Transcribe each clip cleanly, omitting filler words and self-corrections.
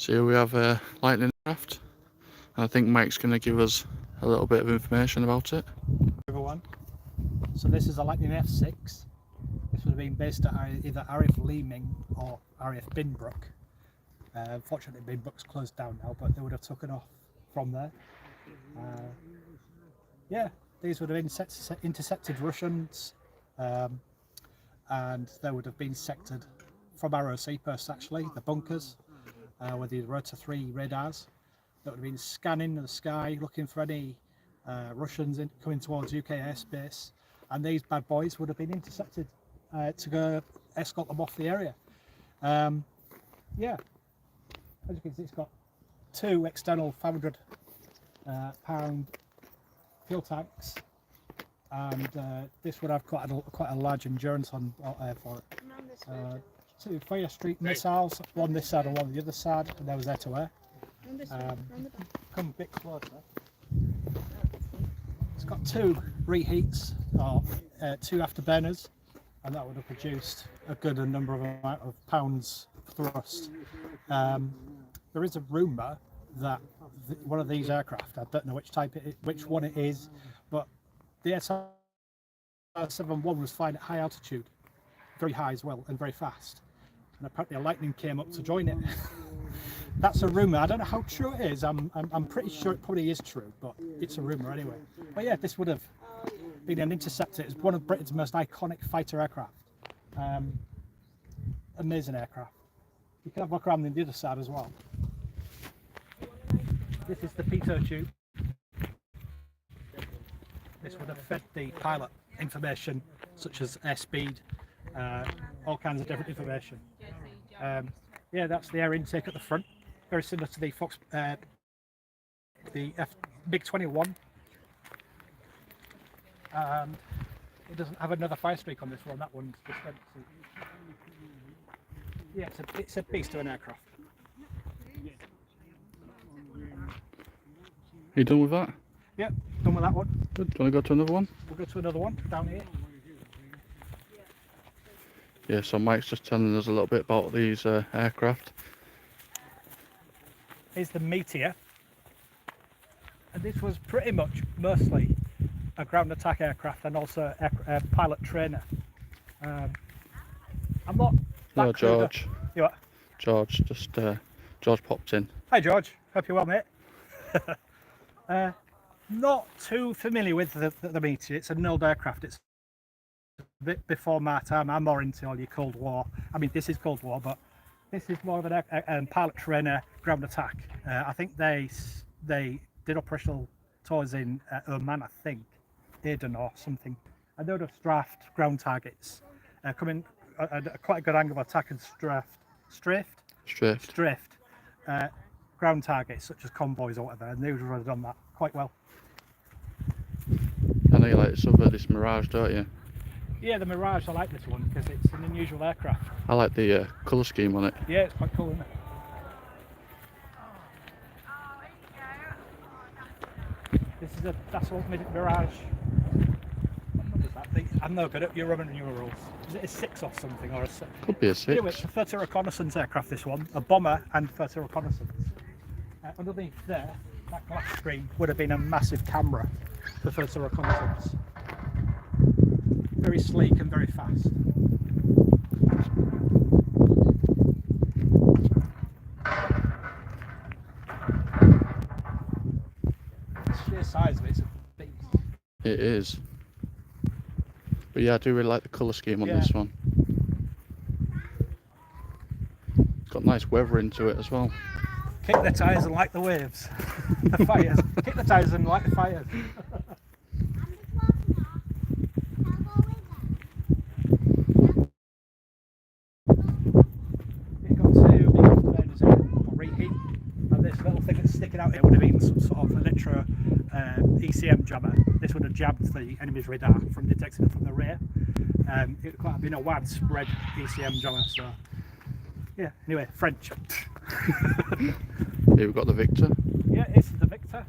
So here we have a lightning craft, and I think Mike's going to give us a little bit of information about it. Everyone, so this is a Lightning F6. This would have been based at either RAF Leeming or RAF Binbrook. Unfortunately Binbrook's closed down now, but they would have taken off from there. Yeah, these would have intercepted Russians, and they would have been sectored from ROC posts, actually, the bunkers, with the Rota 3 radars that would have been scanning the sky, looking for any Russians coming towards UK airspace, and these bad boys would have been intercepted to go escort them off the area. Yeah, as you can see, it's got two external 500 pound fuel tanks, and this would have quite a large endurance on for it. Two fire street missiles, one this side and one the other side, and they was air to air. Come a bit closer. It's got two reheats, or two afterburners, and that would have produced a good number of pounds thrust. There is a rumour that one of these aircraft, I don't know which one it is, but the SR-71 was flying at high altitude, very high as well, and very fast. And apparently a Lightning came up to join it. That's a rumour. I don't know how true it is. I'm pretty sure it probably is true, but it's a rumour anyway. But yeah, this would have been an interceptor. It's one of Britain's most iconic fighter aircraft. Amazing aircraft. You can have a look around the other side as well. This is the pitot tube. This would have fed the pilot information such as airspeed, all kinds of different information. Yeah, that's the air intake at the front, very similar to the MiG-21. And it doesn't have another fire streak on this one. That one's just empty. Yeah, it's a beast of an aircraft. Are you done with that? Yep, done with that one. Good. Do you want to go to another one? We'll go to another one down here. Yeah, so Mike's just telling us a little bit about these aircraft. Here's the Meteor, and this was pretty much mostly a ground attack aircraft and also a pilot trainer. I'm not that No, George. You what? George, George popped in. Hi George, hope you're well, mate. Not too familiar with the Meteor. It's an old aircraft. It's a bit before my time. I'm more into all your Cold War. I mean, this is Cold War, but this is more of an pilot trainer ground attack. I think they did operational tours in Oman, I think, Aden or something. And they would have strafed ground targets, coming at quite a good angle of attack and strafed ground targets such as convoys or whatever, and they would have done that quite well. I know you like this Mirage, don't you? Yeah, the Mirage, I like this one because it's an unusual aircraft. I like the colour scheme on it. Yeah, it's quite cool, isn't it? This is a Dassault Mirage. What is that thing? I'm no good at your Roman numerals. Is it a 6 or something, or a 7? Could be a 6. Anyway, it's a photo reconnaissance aircraft, this one. A bomber and photo reconnaissance. Underneath there, that glass screen would have been a massive camera for photo reconnaissance. Very sleek and very fast. The sheer size of it's a beast. It is. But yeah, I do really like the colour scheme on this one. It's got nice weather into it as well. Kick the tyres and like the waves. The fires. Kick the tyres and like the fires. Sticking out here would have been some sort of electro ECM jammer. This would have jabbed the enemy's radar from detecting it from the rear. It would quite have been a widespread ECM jammer. So yeah. Anyway, French. Here we've got the Victor. Yeah, this is the Victor.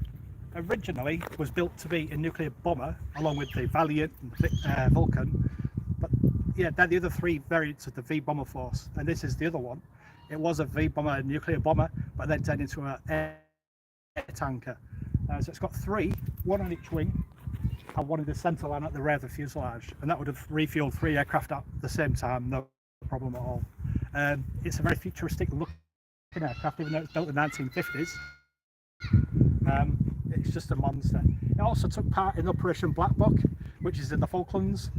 Originally was built to be a nuclear bomber along with the Valiant and Vulcan. But yeah, they're the other three variants of the V bomber force, and this is the other one. It was a V bomber, a nuclear bomber, but then turned into an air tanker. So it's got three, one on each wing, and one in the centre line at the rear of the fuselage, and that would have refueled 3 aircraft at the same time, no problem at all. It's a very futuristic looking aircraft, even though it's built in the 1950s. It's just a monster. It also took part in Operation Black Book, which is in the Falklands.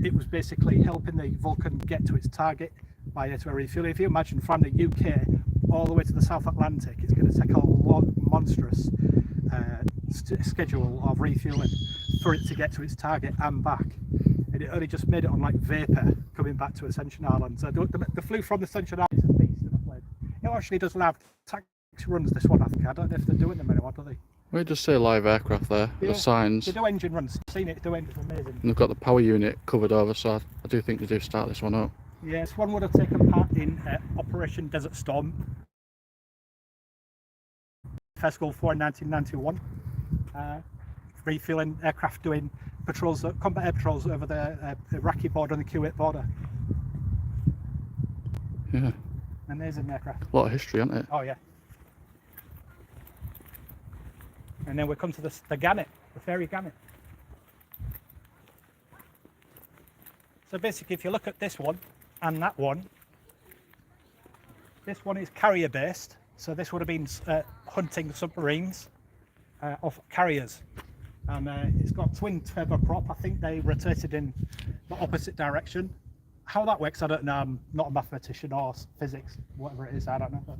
It was basically helping the Vulcan get to its target by air-to-air refueling. If you imagine from the UK all the way to the South Atlantic, it's going to take a long, monstrous schedule of refueling for it to get to its target and back. And it only just made it on like vapour coming back to Ascension Island. So the flew from the Ascension Island is a beast of a plane. It actually doesn't have taxi runs, this one, I think. I don't know if they're doing them anymore, do they? We just say live aircraft there, the signs. They do engine runs. I've seen it do engine, it's amazing. And they've got the power unit covered over, so I do think they do start this one up. Yes, one would have taken part in Operation Desert Storm, first Gulf War in 1991. Refueling aircraft doing patrols, combat air patrols over the Iraqi border and the Kuwait border. Yeah. Amazing aircraft. A lot of history, isn't it? Oh yeah. And then we come to the Gannet, the Fairey Gannet. So basically, if you look at this one and that one, this one is carrier based. So this would have been hunting submarines off carriers. And it's got twin turboprop. I think they rotated in the opposite direction. How that works, I don't know. I'm not a mathematician or physics, whatever it is, I don't know. But,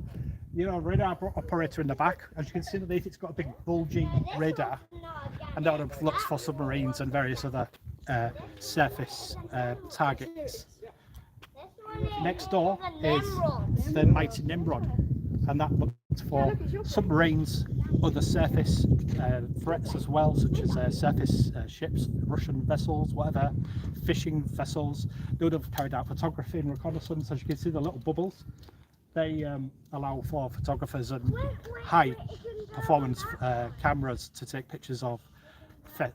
you know, radar operator in the back. As you can see underneath, it's got a big bulging radar, and that would have looks for submarines and various other surface targets. Next door is the mighty Nimrod, and that looks for submarines, other surface threats as well, such as surface ships, Russian vessels, whatever, fishing vessels. They would have carried out photography and reconnaissance. As you can see, the little bubbles, they allow for photographers and high performance cameras to take pictures of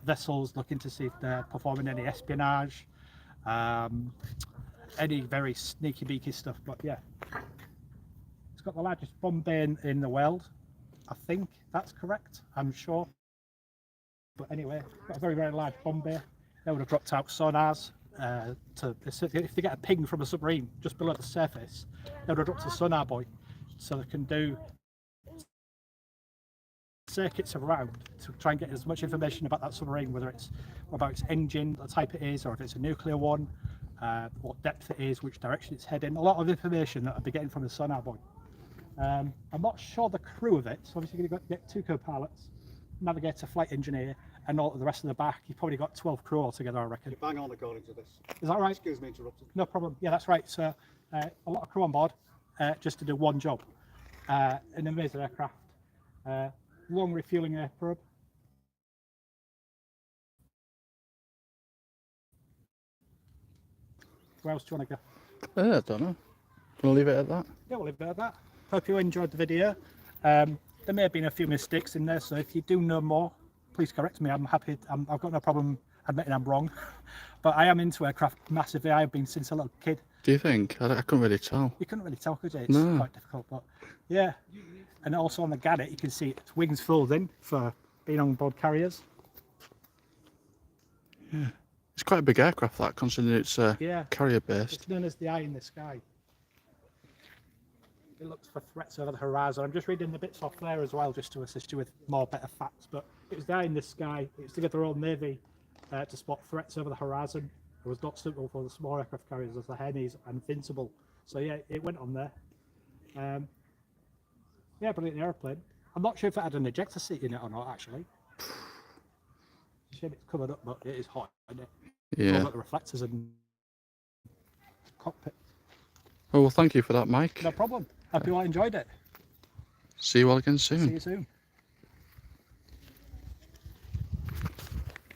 vessels, looking to see if they're performing any espionage, any very sneaky beaky stuff. But yeah, it's got the largest bomb bay in the world. I think that's correct, I'm sure. But anyway, got a very, very large bomb bay. They would have dropped out sonars if they get a ping from a submarine just below the surface, they would have dropped a sonar buoy so they can do circuits around to try and get as much information about that submarine, whether it's about its engine, the type it is, or if it's a nuclear one, what depth it is, which direction it's heading. A lot of information that I'll be getting from the sonar buoy. I'm not sure the crew of it, so obviously you're going to get 2 co-pilots, navigator, flight engineer, and all the rest of the back. You've probably got 12 crew altogether, I reckon. You're bang on according to this. Is that right? Excuse me interrupting. No problem. Yeah, that's right. So a lot of crew on board just to do one job. An amazing aircraft. Long refueling air probe. Where else do you want to go? I don't know. We'll leave it at that. Yeah, we'll leave it at that. Hope you enjoyed the video. There may have been a few mistakes in there, so if you do know more, please correct me. I'm happy. I've got no problem admitting I'm wrong. But I am into aircraft massively. I've been since a little kid. Do you think? I couldn't really tell. You couldn't really tell, could you? It's No. quite difficult, but yeah. And also on the Gannet, you can see its wings folding for being on board carriers. Yeah. It's quite a big aircraft, that, considering it's Yeah. carrier based. It's known as the eye in the sky. It looks for threats over the horizon. I'm just reading the bits off there as well, just to assist you with better facts. But it was the eye in the sky. It was to get the Royal Navy to spot threats over the horizon. It was not suitable for the small aircraft carriers as the Hermes and Invincible. So yeah, it went on there. Yeah, brilliant aeroplane. I'm not sure if it had an ejector seat in it or not, actually. Shame it's covered up, but it is hot, isn't it? Yeah. All got the reflectors and cockpit. Oh, well, thank you for that, Mike. No problem. Hope you all enjoyed it. See you all again soon. See you soon.